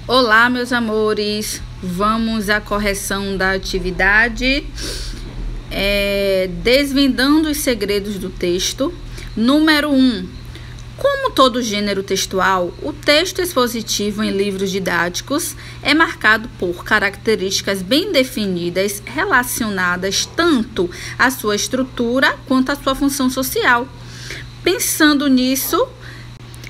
Olá, meus amores, vamos à correção da atividade, desvendando os segredos do texto. Número 1. Como todo gênero textual, o texto expositivo em livros didáticos é marcado por características bem definidas relacionadas tanto à sua estrutura quanto à sua função social. Pensando nisso,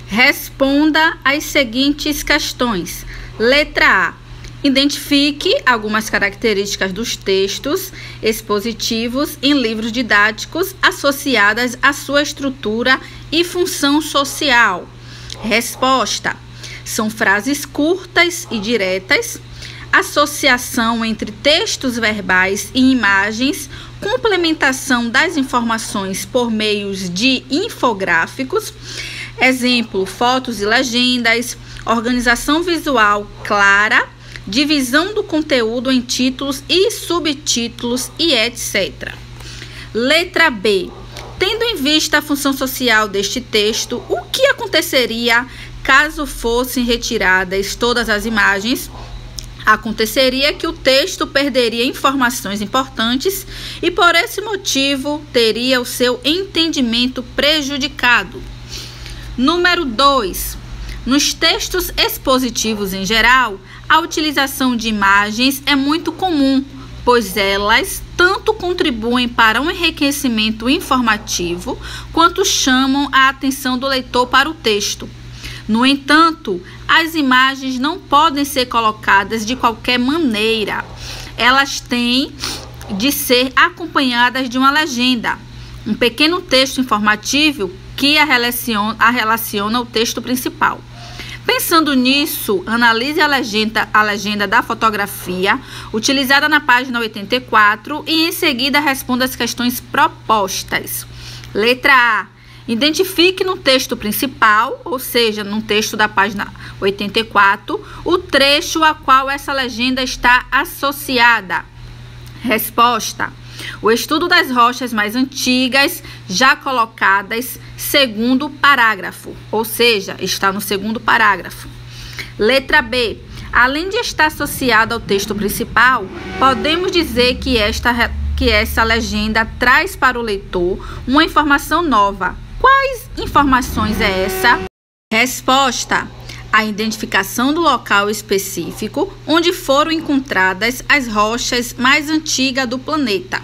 responda às seguintes questões. Letra A. Identifique algumas características dos textos expositivos em livros didáticos associadas à sua estrutura e função social. Resposta: são frases curtas e diretas, associação entre textos verbais e imagens, complementação das informações por meios de infográficos, exemplo, fotos e legendas, organização visual clara, divisão do conteúdo em títulos e subtítulos e etc. Letra B. Tendo em vista a função social deste texto, o que aconteceria caso fossem retiradas todas as imagens? Aconteceria que o texto perderia informações importantes e, por esse motivo, teria o seu entendimento prejudicado. Número 2. Nos textos expositivos em geral, a utilização de imagens é muito comum, pois elas tanto contribuem para um enriquecimento informativo, quanto chamam a atenção do leitor para o texto. No entanto, as imagens não podem ser colocadas de qualquer maneira. Elas têm de ser acompanhadas de uma legenda, um pequeno texto informativo que a relaciona ao texto principal. Pensando nisso, analise a legenda da fotografia utilizada na página 84 e em seguida responda as questões propostas. Letra A. Identifique no texto principal, ou seja, no texto da página 84, o trecho a qual essa legenda está associada. Resposta: o estudo das rochas mais antigas, já colocadas segundo parágrafo, ou seja, está no segundo parágrafo. Letra B. Além de estar associada ao texto principal, podemos dizer que essa legenda traz para o leitor uma informação nova. Quais informações é essa? Resposta: a identificação do local específico onde foram encontradas as rochas mais antigas do planeta.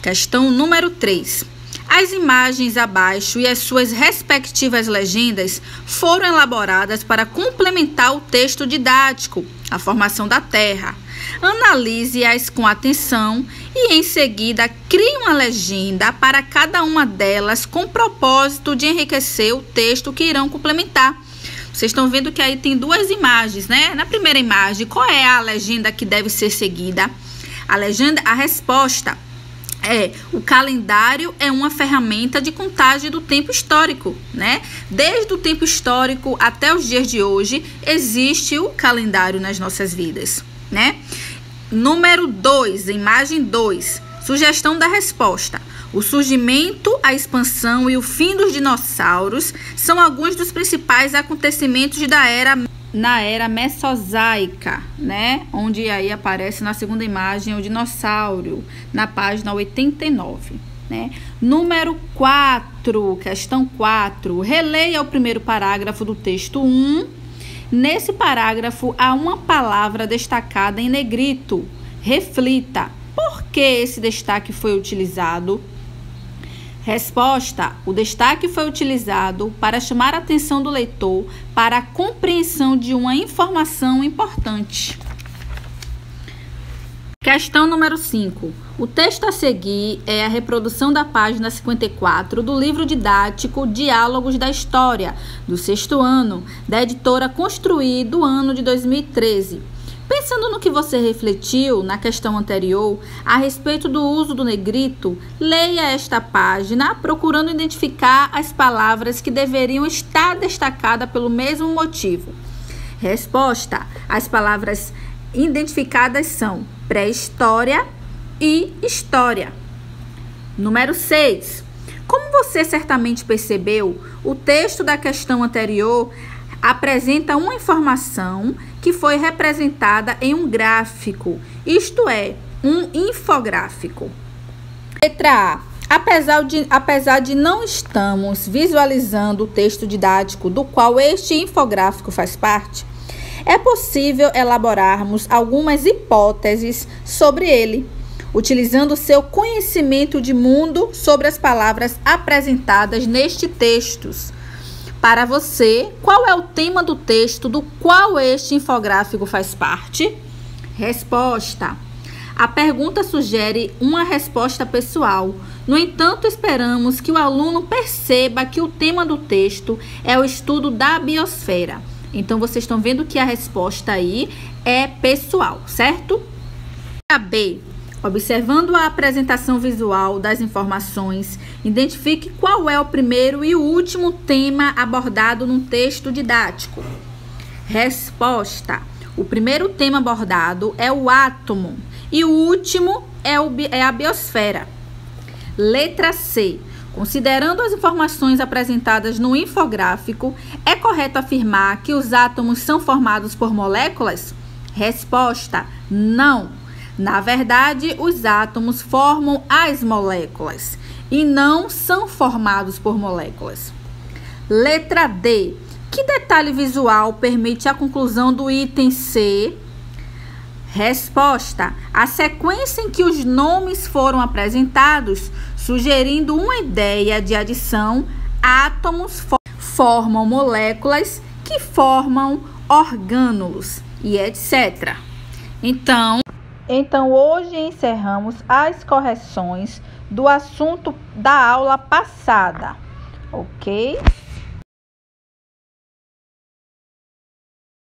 Questão número 3. As imagens abaixo e as suas respectivas legendas foram elaboradas para complementar o texto didático, a formação da Terra. Analise-as com atenção e, em seguida, crie uma legenda para cada uma delas com o propósito de enriquecer o texto que irão complementar. Vocês estão vendo que aí tem duas imagens, né? Na primeira imagem, qual é a legenda que deve ser seguida? A resposta o calendário é uma ferramenta de contagem do tempo histórico, né? Desde o tempo histórico até os dias de hoje, existe o calendário nas nossas vidas, né? Número 2, imagem 2, sugestão da resposta. O surgimento, a expansão e o fim dos dinossauros são alguns dos principais acontecimentos na era Mesozoica, né? Onde aí aparece na segunda imagem o dinossauro, na página 89, né? Número 4, questão 4. Releia o primeiro parágrafo do texto 1. Nesse parágrafo há uma palavra destacada em negrito. Reflita. Por que esse destaque foi utilizado? Resposta: o destaque foi utilizado para chamar a atenção do leitor para a compreensão de uma informação importante. Questão número 5. O texto a seguir é a reprodução da página 54 do livro didático Diálogos da História, do 6º ano, da editora Construir, do ano de 2013. Pensando no que você refletiu na questão anterior a respeito do uso do negrito, leia esta página procurando identificar as palavras que deveriam estar destacadas pelo mesmo motivo. Resposta: as palavras identificadas são pré-história e história. Número 6. Como você certamente percebeu, o texto da questão anterior apresenta uma informação que foi representada em um gráfico, isto é, um infográfico. Letra A. Apesar de não estamos visualizando o texto didático do qual este infográfico faz parte, é possível elaborarmos algumas hipóteses sobre ele, utilizando seu conhecimento de mundo sobre as palavras apresentadas neste texto. Para você, qual é o tema do texto do qual este infográfico faz parte? Resposta. A pergunta sugere uma resposta pessoal. No entanto, esperamos que o aluno perceba que o tema do texto é o estudo da biosfera. Então, vocês estão vendo que a resposta aí é pessoal, certo? A B. Observando a apresentação visual das informações, identifique qual é o primeiro e o último tema abordado no texto didático. Resposta. O primeiro tema abordado é o átomo e o último é a biosfera. Letra C. Considerando as informações apresentadas no infográfico, é correto afirmar que os átomos são formados por moléculas? Resposta: não. Na verdade, os átomos formam as moléculas e não são formados por moléculas. Letra D. Que detalhe visual permite a conclusão do item C? Resposta: a sequência em que os nomes foram apresentados, sugerindo uma ideia de adição, átomos formam moléculas que formam orgânulos e etc. Então hoje encerramos as correções do assunto da aula passada, ok?